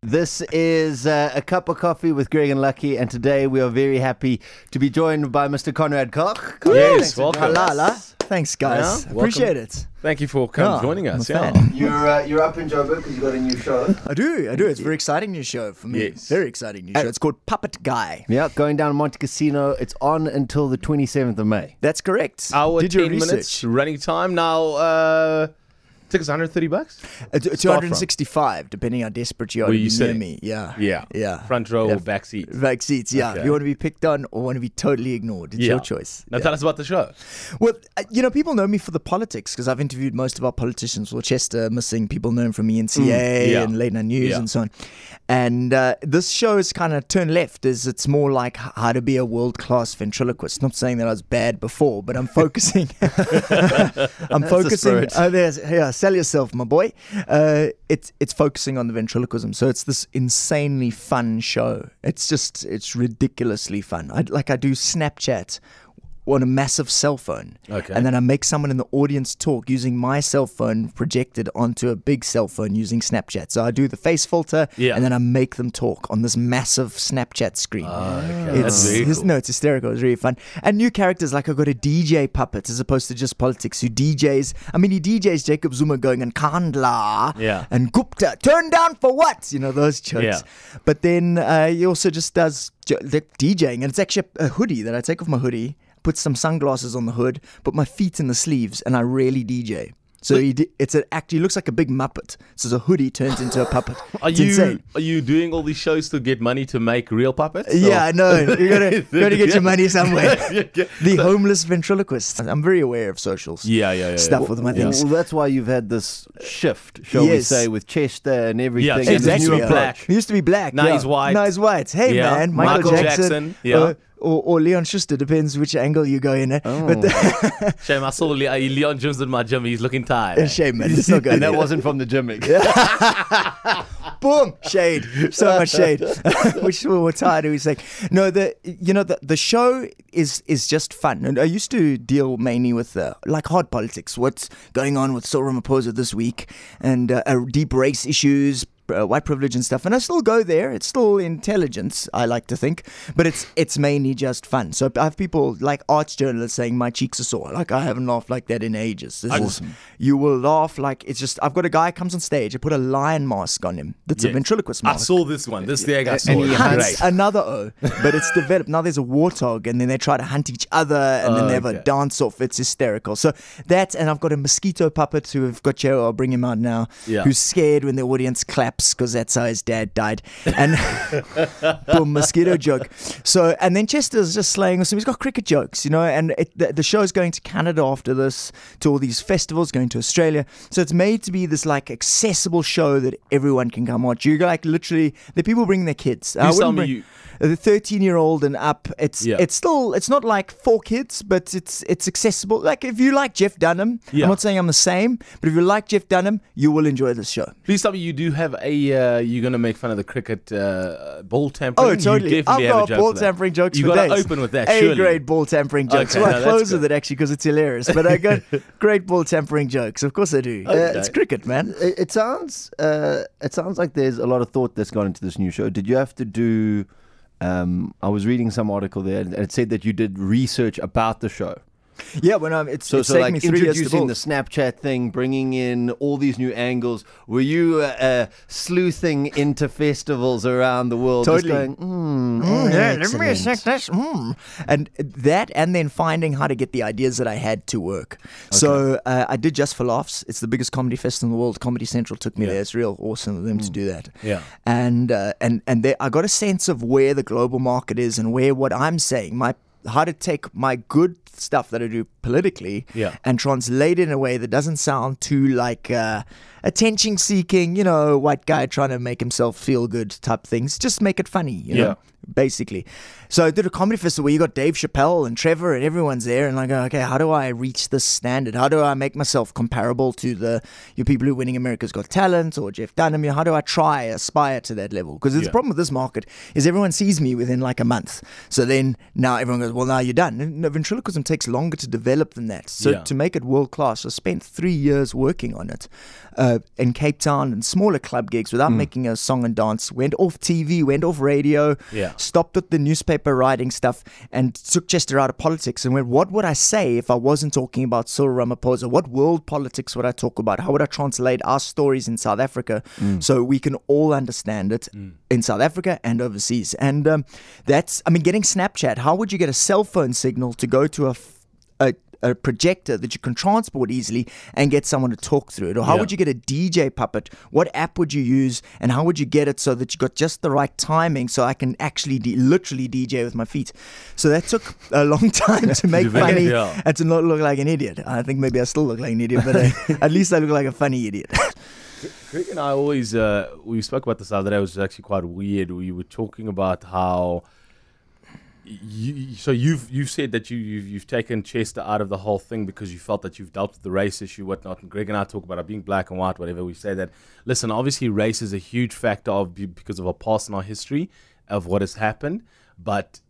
This is a cup of coffee with Greg and Lucky, and today we are very happy to be joined by Mr. Conrad Koch. Yes, welcome. Thanks, guys. Yeah, Appreciate it. Thank you for joining us. You're up in Joburg because you got a new show. I do. It's a very exciting new show for me. Yes. Very exciting new show. It's called Puppet Guy. Yeah, going down Monte Casino. It's on until the 27th of May. That's correct. Hour, Did your 10 minutes research. running time. Now, tickets $130. 265, depending how desperate you are Where to you be sitting? near me. Yeah. Yeah. Front row or back seat. Back seats, yeah. Okay. You want to be picked on or want to be totally ignored. It's your choice. Now tell us about the show. Well, people know me for the politics because I've interviewed most of our politicians. Well, Chester missing, people know him from ENCA and Late Night News and so on. And this show is kind of turned left. It's more like how to be a world-class ventriloquist. Not saying that I was bad before, but I'm focusing. I'm focusing. Sell yourself, my boy. It's focusing on the ventriloquism. So it's this insanely fun show. It's ridiculously fun. I do Snapchat on a massive cell phone. Okay. And then I make someone in the audience talk using my cell phone projected onto a big cell phone using Snapchat. So I do the face filter and then I make them talk on this massive Snapchat screen. Okay. That's very cool. No, it's hysterical. It's really fun. And new characters, like I've got a DJ puppet as opposed to just politics who DJs. I mean, he DJs Jacob Zuma going and Kandla and Gupta, turn down for what? You know, those jokes. Yeah. But then he also just does the DJing. And it's actually a hoodie that I take off my hoodie, put some sunglasses on the hood, put my feet in the sleeves, and I really DJ. So he looks like a big Muppet. So the hoodie turns into a puppet. Are you doing all these shows to get money to make real puppets? Yeah, I know. You gotta get your money somewhere. The homeless ventriloquist. I'm very aware of socials. Stuff with my things. Well, that's why you've had this shift, shall we say, with Chester and everything. Yeah, exactly. Black. He used to be black. Now he's white. Now he's white. Hey, man. Michael Jackson. Or Leon Schuster, depends which angle you go in. But shame, I saw Leon Jones in my gym. He's looking tired. Shame, man. It's not good. And that wasn't from the gym. Boom! Shade. So much shade. Which we're tired of. He's like, no, the show is just fun. And I used to deal mainly with like hard politics. What's going on with Cyril Ramaphosa this week and deep race issues. White privilege and stuff, and I still go there. It's still intelligence, I like to think, but it's mainly just fun. So I have people like arts journalists saying my cheeks are sore. Like I haven't laughed like that in ages. This awesome. You will laugh like it's just. I've got a guy comes on stage. I put a lion mask on him. That's a ventriloquist mask. I saw this one. This thing I saw. And he hunts another O, but it's developed. Now there's a warthog, and then they try to hunt each other, and then they have a dance off. It's hysterical. So that, and I've got a mosquito puppet who I've got I'll bring him out now. Who's scared when the audience claps because that's how his dad died. And boom, mosquito joke. So, and then Chester's just slaying us. He's got cricket jokes, and the show's going to Canada after this, to all these festivals, going to Australia. So it's made to be this like accessible show that everyone can come watch. You like literally, the people bring their kids. The 13-year-old and up. It's not like for kids, but it's accessible. Like if you like Jeff Dunham, I'm not saying I'm the same, but if you like Jeff Dunham, you will enjoy this show. Please tell me you do have you're going to make fun of the cricket ball tampering. Oh, totally. I've got ball tampering jokes for days. You got to open with that, surely. Great ball tampering jokes. I close with it actually because it's hilarious, but I got great ball tampering jokes. Of course I do. Okay. It's cricket, man. It sounds like there's a lot of thought that's gone into this new show. Did you have to do... I was reading some article there, and it said that you did research about the show. Yeah, when it's so taken like me 3 years to introducing build. the Snapchat thing, bringing in all these new angles. Were you sleuthing into festivals around the world? Totally. Just going, let me check this. And that, and then finding how to get the ideas that I had to work. Okay. So I did Just for Laughs. It's the biggest comedy festival in the world. Comedy Central took me there. It's real awesome of them to do that. Yeah. And I got a sense of where the global market is and where what I'm saying, how to take my good stuff that I do politically and translate it in a way that doesn't sound too like attention seeking, white guy trying to make himself feel good type things. Just make it funny, know, basically. So I did a comedy festival where you got Dave Chappelle and Trevor and everyone's there, and I go, okay, how do I reach this standard? How do I make myself comparable to your people who are winning America's Got Talent or Jeff Dunham? How do I aspire to that level? Because the problem with this market is everyone sees me within like a month. So then now everyone goes, well, now you're done. No, ventriloquism takes longer to develop than that. So to make it world class, I spent 3 years working on it in Cape Town and smaller club gigs without making a song and dance. Went off TV, went off radio, stopped with the newspaper writing stuff, and took Chester out of politics and went, what would I say if I wasn't talking about Cyril Ramaphosa? What world politics would I talk about? How would I translate our stories in South Africa so we can all understand it in South Africa and overseas? And getting Snapchat, how would you get a cell phone signal to go to a projector that you can transport easily and get someone to talk through it? Or how would you get a DJ puppet? What app would you use, and how would you get it so that you got just the right timing so I can actually literally DJ with my feet? So that took a long time to make funny and to not look like an idiot. I think maybe I still look like an idiot, but at least I look like a funny idiot. Greg and I always, we spoke about this the other day. It was actually quite weird. We were talking about how you've said that you've taken Chester out of the whole thing because you felt that you've dealt with the race issue, whatnot. And Greg and I talk about it being black and white, whatever. We say that, listen, obviously race is a huge factor because of our past and our history of what has happened. But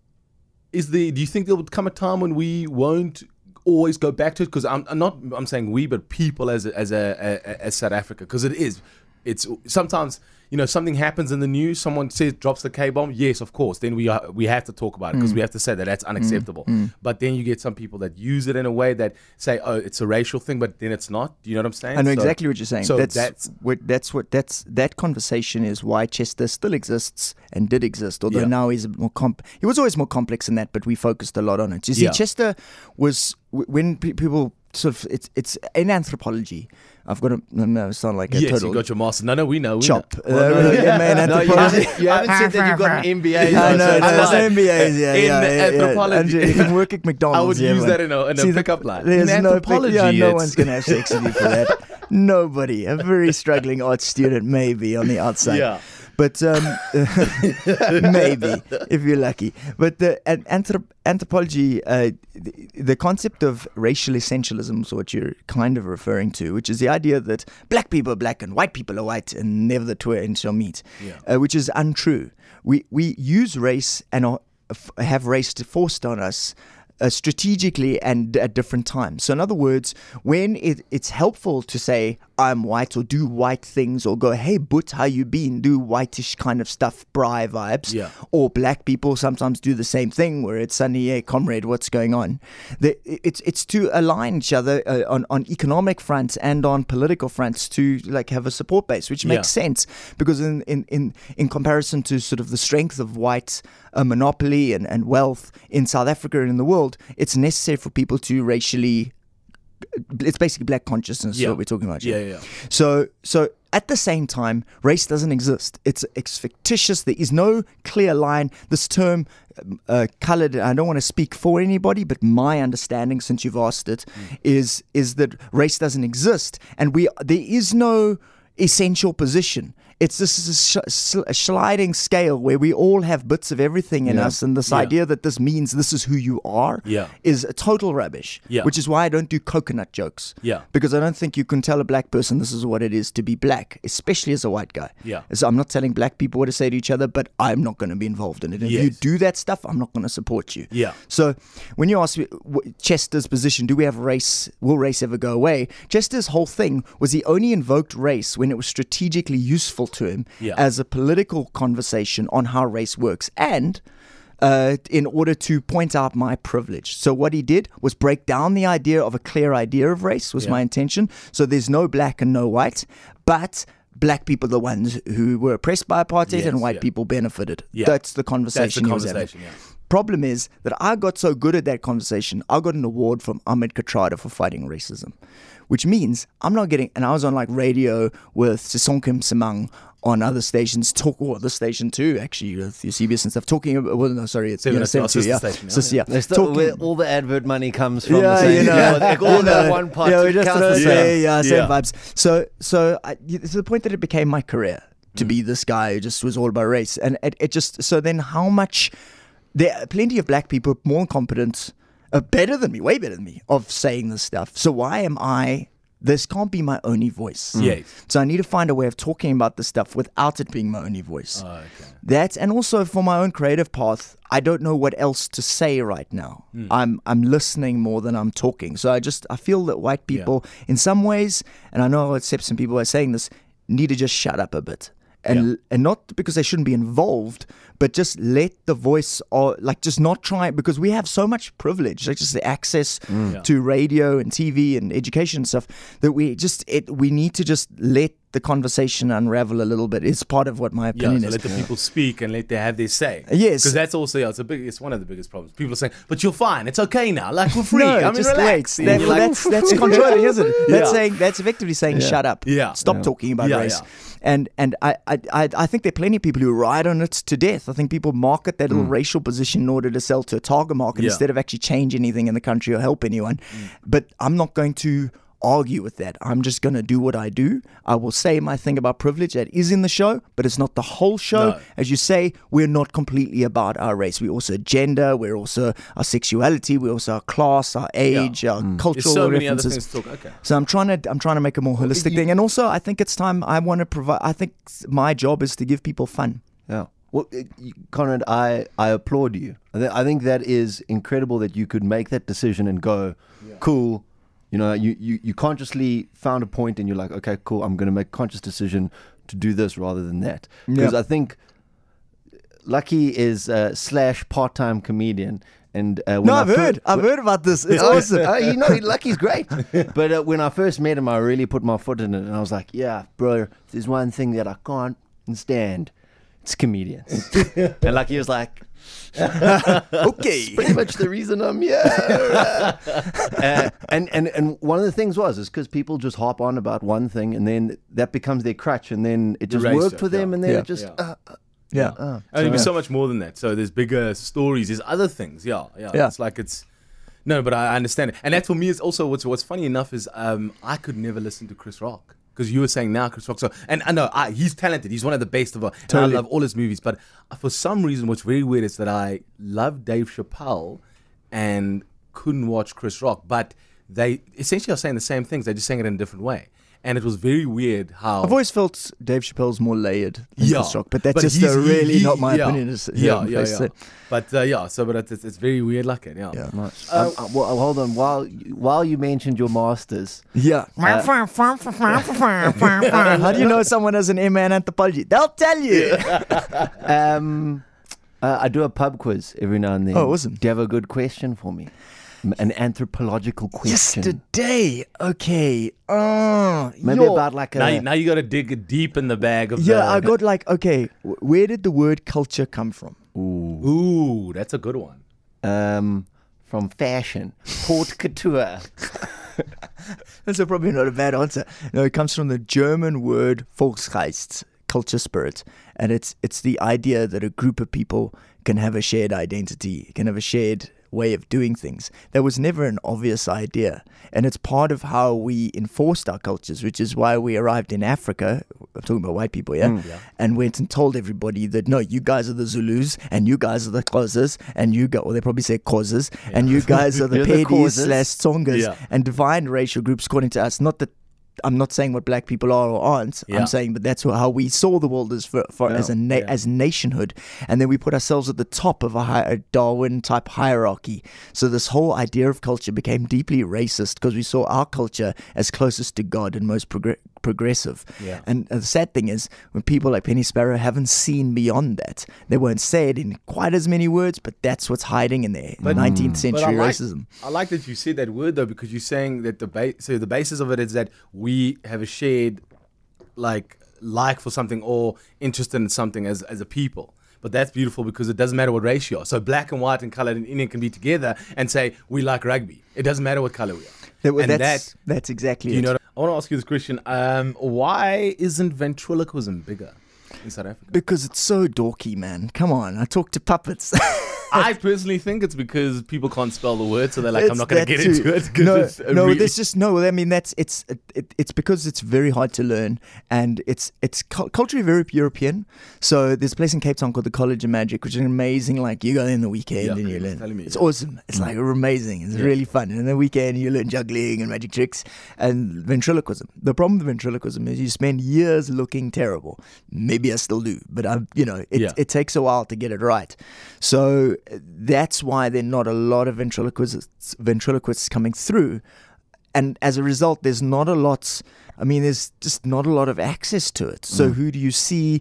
do you think there would come a time when we won't always go back to it? Because I'm saying we, but people as South Africa, because it's sometimes, something happens in the news, someone drops the K-bomb, yes, of course, then we have to talk about it because we have to say that that's unacceptable. But then you get some people that use it in a way that say, oh, it's a racial thing, but then it's not. Do you know what I'm saying? I know exactly what you're saying. So that conversation is why Chester still exists and did exist, although now he's more he was always more complex than that, but we focused a lot on it. You see, Chester was, when people sort of, it's in anthropology. I've got to sound like a total. You got your master. No, we know. Chop. Anthropology. You haven't said that you've got an MBA. There's MBAs. In anthropology. You can work at McDonald's. I would use that in a pickup line. There's no one's going to have sex with you for that. Nobody. A very struggling art student, maybe, on the outside. Yeah. But maybe, if you're lucky. But the anthropology, the concept of racial essentialism is what you're kind of referring to, which is the idea that black people are black and white people are white and never the two shall meet, which is untrue. We use race and have race forced on us strategically and at different times. So in other words, when it's helpful to say I'm white or do white things or go, hey, but how you been? Do whitish kind of stuff, bri vibes. Yeah. Or black people sometimes do the same thing where it's suddenly, hey, comrade, what's going on? It's to align each other on economic fronts and on political fronts to like have a support base, which makes sense because in comparison to sort of the strength of white monopoly and wealth in South Africa and in the world, it's necessary for people to racially, it's basically black consciousness is what we're talking about here. Yeah. So at the same time, race doesn't exist. It's fictitious. There is no clear line. This term, colored, I don't want to speak for anybody, but my understanding, since you've asked it, is that race doesn't exist, and there is no essential position. This is a sliding scale where we all have bits of everything in us, and this idea that this means this is who you are is a total rubbish, which is why I don't do coconut jokes, because I don't think you can tell a black person this is what it is to be black, especially as a white guy. So I'm not telling black people what to say to each other, but I'm not going to be involved in it. If you do that stuff, I'm not going to support you. So when you ask me Chester's position, do we have race, will race ever go away? Chester's whole thing was he only invoked race when it was strategically useful to him as a political conversation on how race works and in order to point out my privilege. So what he did was break down the idea of a clear idea of race was my intention. So there's no black and no white, but black people are the ones who were oppressed by apartheid and white people benefited. That's the conversation he was having. Problem is that I got so good at that conversation, I got an award from Ahmed Kathrada for fighting racism, which means I'm not getting, and I was on like radio with Sisonke Msimang on other stations, this station too, actually, with your CBS and stuff, talking about, well, no, sorry, it's 7-2, They're still where all the advert money comes from. All that one part. We just same vibes. So to the point that it became my career to be this guy who just was all about race. And it just, so then how much, there are plenty of black people more competent, better than me, way better than me, of saying this stuff. So why am I this can't be my only voice. Yes. So I need to find a way of talking about this stuff without it being my only voice. Okay. That, and also for my own creative path, I don't know what else to say right now. I'm listening more than I'm talking. So I feel that white people, in some ways, and I know I'll accept some people are saying this, need to just shut up a bit. And not because they shouldn't be involved, but just let the voice, or like just not try, because we have so much privilege, like just the access to radio and TV and education and stuff, that we need to just let the conversation unravel a little bit. It's part of what my opinion is. Let the people speak and let them have their say. Yes, because that's also it's one of the biggest problems. People are saying, "But you're fine. It's okay now. Like we're free. No, I mean, just relax." That's controlling, isn't it? That's effectively saying, "Shut up. Stop talking about race." And I think there are plenty of people who ride on it to death. I think people market that little racial position in order to sell to a target market instead of actually change anything in the country or help anyone. But I'm not going to argue with that. I'm just going to do what I do. I will say my thing about privilege that is in the show, but it's not the whole show. No. As you say, we're not completely about our race. We're also gender, we're also our sexuality, we're also our class, our age, our cultural There's so many references. other things to talk. Okay. So I'm trying to make a more holistic thing. And also I think it's time I want to provide, I think my job is to give people fun. Yeah. Well, Conrad, I applaud you. I think that is incredible that you could make that decision and go, cool. You know, you consciously found a point and you're like, okay, cool, I'm going to make a conscious decision to do this rather than that. Because I think Lucky is / part-time comedian. And I've heard about this. It's awesome. Lucky's great. But when I first met him, I really put my foot in it. And I was like, yeah, bro, there's one thing that I can't stand. It's comedians. And Lucky was like, okay, pretty much the reason I'm here. And one of the things is because people just hop on about one thing and then that becomes their crutch and then it just worked for them and then it just and there's so much more than that. So there's bigger stories, there's other things. It's like but I understand it. And that for me is also what's funny enough is I could never listen to Chris Rock. Because you were saying now Chris Rock, and I know he's talented. He's one of the best of all. Totally. I love all his movies. But for some reason, what's very weird is that I love Dave Chappelle and couldn't watch Chris Rock. But they essentially are saying the same things. They're just saying it in a different way. And it was very weird how... I've always felt Dave Chappelle's more laid than Chris Rock. But that's just really not my opinion. But it's very weird like it. Yeah. Nice. Well, hold on. While you mentioned your masters... Yeah. How do you know someone has an MA in anthropology? They'll tell you. I do a pub quiz every now and then. Oh, awesome. Do you have a good question for me? An anthropological question. Yesterday, okay. Maybe about like a... Now you got to dig deep in the bag of I got like, okay, where did the word culture come from? Ooh, that's a good one. From fashion. Haute couture. That's probably not a bad answer. No, it comes from the German word Volksgeist, culture spirit. And it's the idea that a group of people can have a shared identity, can have a shared way of doing things. That was never an obvious idea, and it's part of how we enforced our cultures, which is why we arrived in Africa. I'm talking about white people, and went and told everybody that no, you guys are the Zulus, and you guys are the Xhosas, and they probably say Xhosas, and you guys are the Pedis / Tsongas, and defined racial groups according to us. Not that I'm not saying what black people are or aren't. I'm saying, but that's how we saw the world as as nationhood, and then we put ourselves at the top of a Darwin type hierarchy. So this whole idea of culture became deeply racist because we saw our culture as closest to God and most progressive. And the sad thing is, when people like Penny Sparrow haven't seen beyond that, they won't say it in quite as many words, but that's what's hiding in there. 19th century racism. I like that you said that word though, because you're saying that the basis of it is that we have a shared like for something or interest in something as a people. But that's beautiful because it doesn't matter what race you are. So black and white and coloured and Indian can be together and say we like rugby. It doesn't matter what colour we are. That's exactly it. I want to ask you this question. Why isn't ventriloquism bigger in South Africa? Because it's so dorky, man. Come on, I talk to puppets. I personally think it's because people can't spell the word, so they're like, I'm not going to get into it. There's just no. I mean, it's because it's very hard to learn, and it's culturally very European. So there's a place in Cape Town called the College of Magic, which is amazing. Like you go in the weekend and you learn. It's awesome. It's like amazing. It's really fun. And in the weekend you learn juggling and magic tricks and ventriloquism. The problem with ventriloquism is you spend years looking terrible. Maybe I still do, but it takes a while to get it right. So that's why there are not a lot of ventriloquists coming through. And as a result, there's not a lot, there's just not a lot of access to it. So who do you see?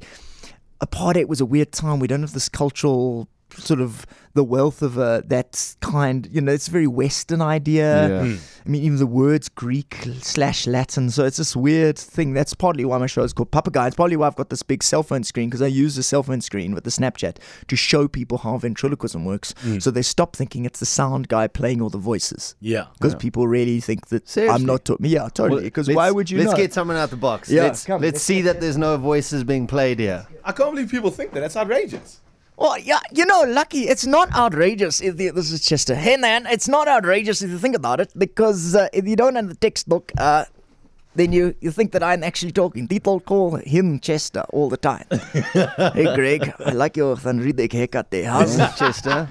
Apartheid was a weird time. We don't have this cultural sort of the wealth of that kind, it's a very Western idea. Even the words Greek/Latin, so it's this weird thing. That's partly why my show is called Papagaya. It's partly why I've got this big cell phone screen, because I use the cell phone screen with the Snapchat to show people how ventriloquism works, so they stop thinking it's the sound guy playing all the voices. Because people really think that Seriously? I'm not talking. Yeah, totally. Because why would you? Let's get someone out the box. Let's see that there's no voices being played here. I can't believe people think that. That's outrageous. Well, yeah, Lucky, it's not outrageous if this is Chester. Hey, man, it's not outrageous if you think about it, because if you don't have the textbook, then you think that I'm actually talking. People call him Chester all the time. Hey, Greg, I like your Van Riebeck haircut there. How's it, Chester?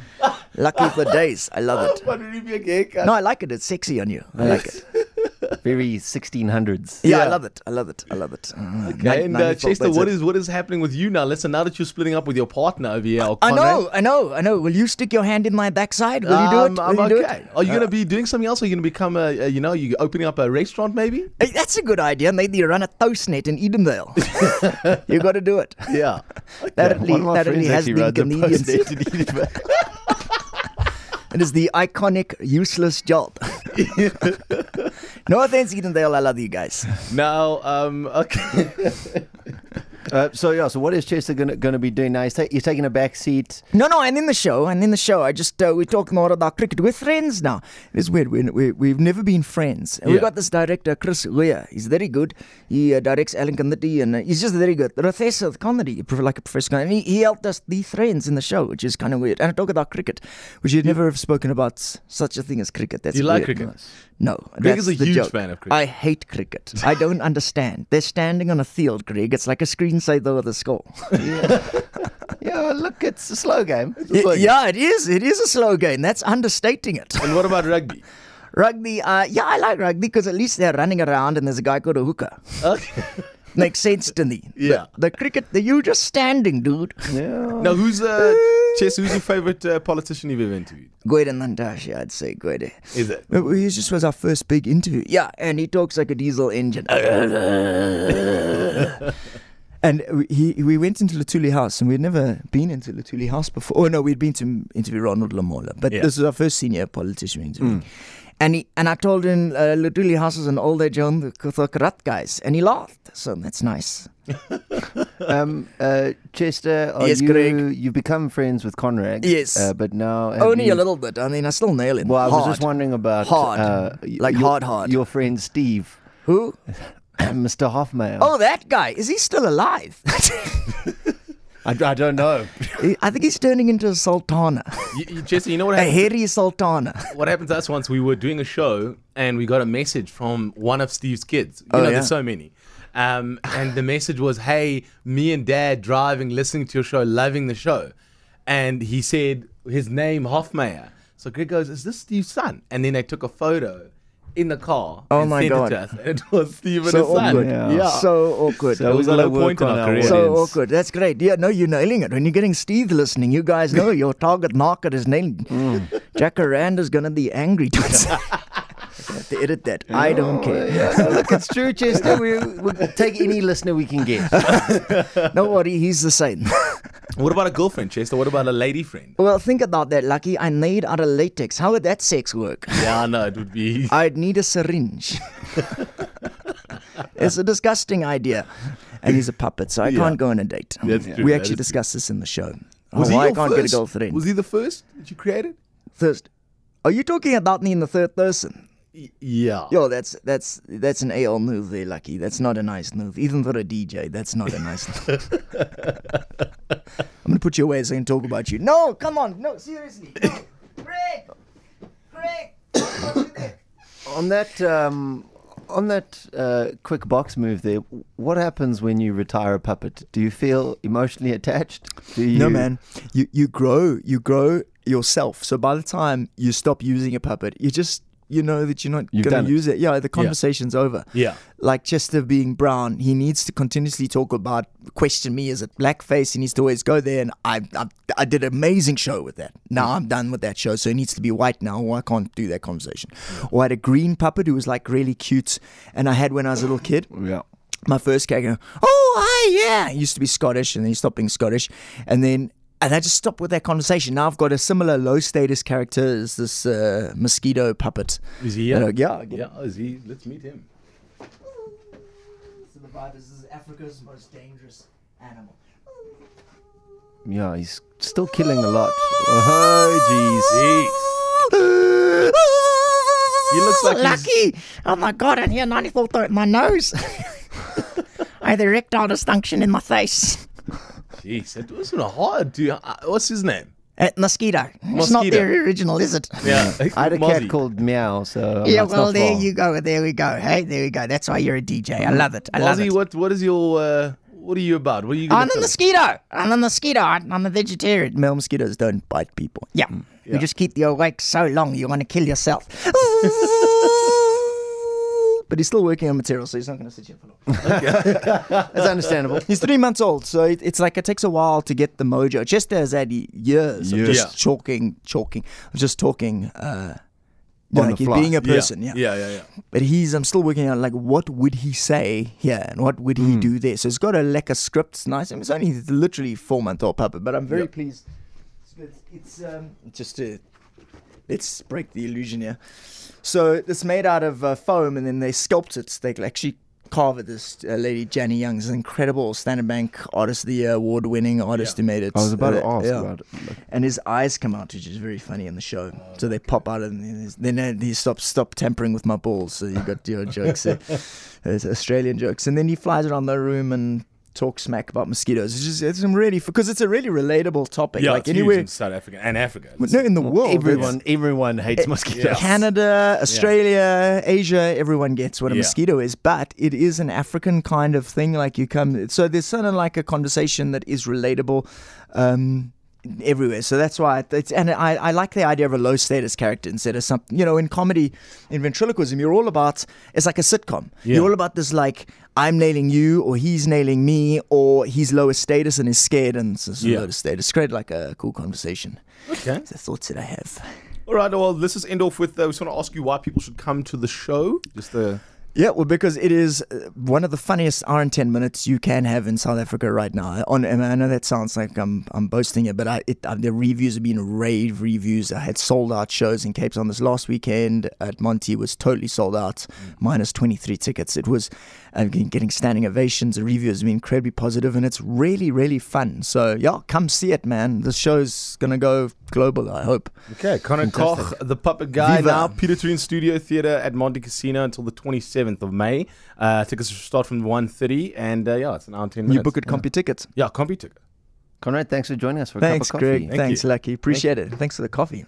Lucky for days. I love it. Van Riebeck haircut. No, I like it. It's sexy on you. I like it. Very 1600s. Yeah, I love it. Okay, and Chester, what is happening with you now? Listen, now that you're splitting up with your partner over here, I know. Will you stick your hand in my backside? Will you do it? I'm okay. Are you going to be doing something else? Are you going to become you opening up a restaurant maybe? Hey, that's a good idea. Maybe you run a toast net in Edendale. You got to do it. Yeah. Okay. That only has the convenience. It is the iconic, useless job. No offense, Edendale. I love you guys. Now, okay. So what is Chester going to be doing now? He's taking a back seat. No, I'm in the show. I just we talk more about cricket. We're friends now. It's weird. We've never been friends. And we got this director, Chris Weir. He's very good. He directs Alan Committee, and he's just very good. The professor of comedy, like a professor. And he helped us be friends in the show, which is kind of weird. And I talk about cricket, which you'd never have spoken about such a thing as cricket. That's you weird. like cricket? No. Greg is a huge fan of cricket. I hate cricket. I don't understand. They're standing on a field, Greg. It's like a screensaver with a score. Yeah, look, it's a slow game. Yeah, it is. It is a slow game. That's understating it. And what about rugby? Rugby, I like rugby because at least they're running around and there's a guy called a hooker. Okay. Makes sense to me. Yeah. The cricket, you're just standing, dude. Yeah. Now, who's your favorite politician you've ever interviewed? Gwede Nantashe, I'd say Gwede. Is it? He just was our first big interview. Yeah, and he talks like a diesel engine. And we went into Lutuli House, and we'd never been into Lutuli House before. Oh, no, we'd been to interview Ronald Lamola. But this was our first senior politician interview. And I told him Lutuli House is an old age home, the Kuthokrat guys. And he laughed. So that's nice. Chester, yes, Greg. You've become friends with Conrad. Yes. But now... Only a little bit. I still nail him. Well, I was just wondering about... Hard. Hard. Your friend Steve. Who? Mr. Hofmeyer. Oh, that guy. Is he still alive? I don't know. I think he's turning into a sultana. Jesse, you know what happened? A hairy sultana. What happened to us once, we were doing a show and we got a message from one of Steve's kids. There's so many. And the message was, hey, me and Dad driving, listening to your show, loving the show. And he said his name, Hofmeyer. So Greg goes, is this Steve's son? And then they took a photo in the car. Oh my God. It to us. And it was Steve and so his son. Awkward. Yeah. So awkward. So it was a low point in our career. So awkward. That's great. Yeah, no, you're nailing it. When you're getting Steve listening, you guys know your target market is nailed. Jacaranda's going to be angry. I have to edit that. I don't care. Yeah. Look, it's true, Chester. We'll take any listener we can get. Don't worry, he's the same. What about a girlfriend, Chester? What about a lady friend? Well, think about that, Lucky. I made out of latex. How would that sex work? Yeah, no, it would be... I'd need a syringe. It's a disgusting idea. And he's a puppet, so I can't go on a date. That's true. We actually discussed this in the show. I can't get a girlfriend. Was he the first that you created? First. Are you talking about me in the third person? Yeah. Yo, that's an AL move there, Lucky. That's not a nice move. Even for a DJ, that's not a nice move. I'm going to put you away so I can talk about you. No, come on. No, seriously. No. Greg. On that quick box move there, what happens when you retire a puppet? Do you feel emotionally attached? No, man. You grow yourself. So by the time you stop using a puppet, you know that you're not going to use it. Yeah, the conversation's over. Yeah. Like Chester being brown, he needs to continuously talk about, question me, is it blackface? He needs to always go there. And I did an amazing show with that. Now I'm done with that show. So it needs to be white now, or I can't do that conversation. Or I had a green puppet who was like really cute. And I had when I was a little kid. Yeah. My first character, oh, hi, yeah. He used to be Scottish, and then he stopped being Scottish. And I just stopped with that conversation. Now I've got a similar low-status character as this mosquito puppet. Is he here? Yeah. Is he? Let's meet him. So the vibe is, this is Africa's most dangerous animal. Yeah, he's still killing a lot. Oh, jeez. He looks like lucky. Oh my God! And here, 94 throat in my nose. I had erectile dysfunction in my face. Jeez, it wasn't hard, dude. What's his name? Mosquito. It's not the original, is it? Yeah. I had a cat called Meow, so yeah. Well, there you go. There we go. Hey, there we go. That's why you're a DJ. I love it. I love it. What is your? What are you about? What are you? I'm the mosquito. I'm a mosquito. I'm a vegetarian. Male mosquitoes don't bite people. Yeah. You just keep you awake so long, you want to kill yourself. But he's still working on material, so he's not going to sit here for long. Okay. That's understandable. He's 3 months old, so it's like it takes a while to get the mojo. Just as had years of just talking, just talking. Like he's being a person, yeah. But I'm still working on like what would he say here and what would he do there. So it's got a lekker script. It's nice. I mean, it's only literally 4-month-old puppet, but I'm very pleased. It's just let's break the illusion here. So it's made out of foam, and then they sculpt it. They actually carve it. This lady, Janny Young, is an incredible Standard Bank Artist of the Year award-winning artist who made it. I was about to ask about it. And his eyes come out, which is very funny in the show. So they pop out, and then he stop tampering with my balls. So you got your jokes there. There's Australian jokes. And then he flies around the room and talk smack about mosquitoes. It's some really, because it's a really relatable topic. Yeah, like it's anywhere huge in South Africa and Africa. No, in the world. Everyone hates mosquitoes. Canada, Australia, Asia, everyone gets what a mosquito is, but it is an African kind of thing. Like so there's sort of like a conversation that is relatable everywhere. So that's why I like the idea of a low status character instead of something, in comedy, in ventriloquism, you're all about, it's like a sitcom. You're all about this, like, I'm nailing you, or he's nailing me, or he's lower status and is scared and it's lower status. Create like a cool conversation. Okay. That's the thoughts that I have. All right, well, let's just end off with, we just want to ask you why people should come to the show. Yeah, well, because it is one of the funniest hour and 10 minutes you can have in South Africa right now. And I know that sounds like I'm boasting it, but the reviews have been rave reviews. I had sold out shows in Cape Town this last weekend at Monte. Was totally sold out, minus 23 tickets. It was getting standing ovations. The reviews have been incredibly positive, and it's really, really fun. So, come see it, man. The show's going to go global, I hope. Okay, Conrad Koch, the puppet guy, now Peter Toon Studio Theatre at Monte Casino until the 27th of May. Tickets start from 1:30, and it's an hour and 10 minutes. You book at CompuTicket. Yeah, CompuTicket. Conrad, thanks for joining us for a cup of coffee. Thanks, Greg. Thanks, Lucky. Appreciate it. Thanks for the coffee.